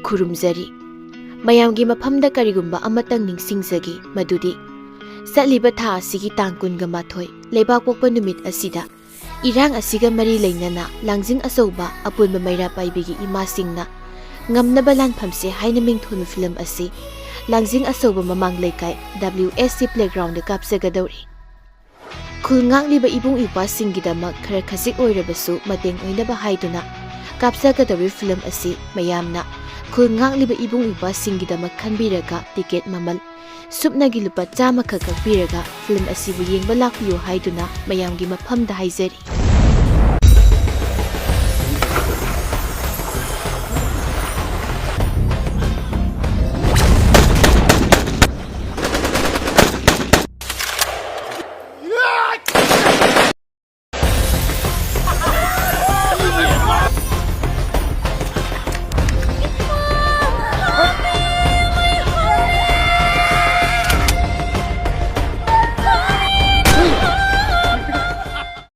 ꯈꯨꯔꯨꯝꯖꯔꯤ ꯃꯌꯥꯝꯒꯤ ꯃꯐꯝꯗ ꯀꯔꯤꯒꯨꯝꯕ ꯑꯃꯇꯪ ꯅꯤꯡꯁꯤꯡꯖꯒꯤ ꯃꯗꯨꯗꯤ ꯆꯠꯂꯤꯕ ꯊꯥ ꯑꯁꯤꯒꯤ ꯇꯥꯡ 22 ꯂꯩꯕꯥꯛꯄꯣꯛꯄ ꯅꯨꯃꯤꯠ ꯑꯁꯤꯗ ꯏꯔꯥꯡ ꯑꯁꯤꯒ ꯃꯔꯤ ꯂꯩꯅꯅ ꯂꯥꯡꯖꯤꯡ ꯑꯆꯧꯕ ꯑꯄꯨꯟꯕ ꯃꯩꯔꯥ ꯄꯥꯏꯕꯤꯒꯤ ꯏꯃꯥꯁꯤꯡꯅ ꯉꯝꯅꯕ ꯂꯥꯟꯐꯝꯁꯦ ꯍꯥꯏꯅ ꯃꯤꯡꯊꯣꯟꯕ ꯐꯤꯂꯝ ꯑꯁꯤ ꯂꯥꯡꯖꯤꯡ ꯑꯆꯧꯕ ꯃꯃꯥꯡ ꯂꯩꯀꯥꯏ WSC ꯄ꯭ꯂꯦꯒ꯭ꯔꯥꯎꯟꯗ ꯀꯥꯞꯆꯒꯗꯧꯔꯤ ꯈꯨꯜ ꯉꯥꯛꯂꯤꯕ ꯏꯕꯨꯡ ꯏꯄ꯭ꯋꯥꯁꯤꯡꯒꯤꯗꯃꯛ ꯈꯔ ꯈꯖꯤꯛ ꯑꯣꯏꯔꯕꯁꯨ ꯃꯇꯦꯡ ꯑꯣꯏꯅꯕ ꯍꯥꯏꯗꯨꯅ ꯀꯥꯞꯆꯒꯗꯧꯔꯤ ꯐꯤꯂꯝ ꯑꯁꯤ ꯃꯌꯥꯝꯅ ꯈꯨꯜ ꯉꯥꯛꯂꯤꯕ ꯏꯕꯨꯡ ꯏꯄ꯭ꯋꯥꯁꯤꯡꯒꯤꯗꯃꯛ ꯈꯟꯕꯤꯔꯒ ꯇꯤꯀꯦꯠ ꯃꯃꯜ ꯁꯨꯞꯅꯒꯤ ꯂꯨꯄꯥ 100 ꯈꯛ ꯀꯛꯄꯤꯔꯒ ꯐꯤꯂꯝ ꯑꯁꯤꯕꯨ ꯌꯦꯡꯕ ꯂꯥꯛꯄꯤꯌꯨ ꯍꯥꯏꯗꯨꯅ ꯃꯌꯥꯝꯒꯤ ꯃꯐꯝꯗ ꯍꯥꯏꯖꯔꯤ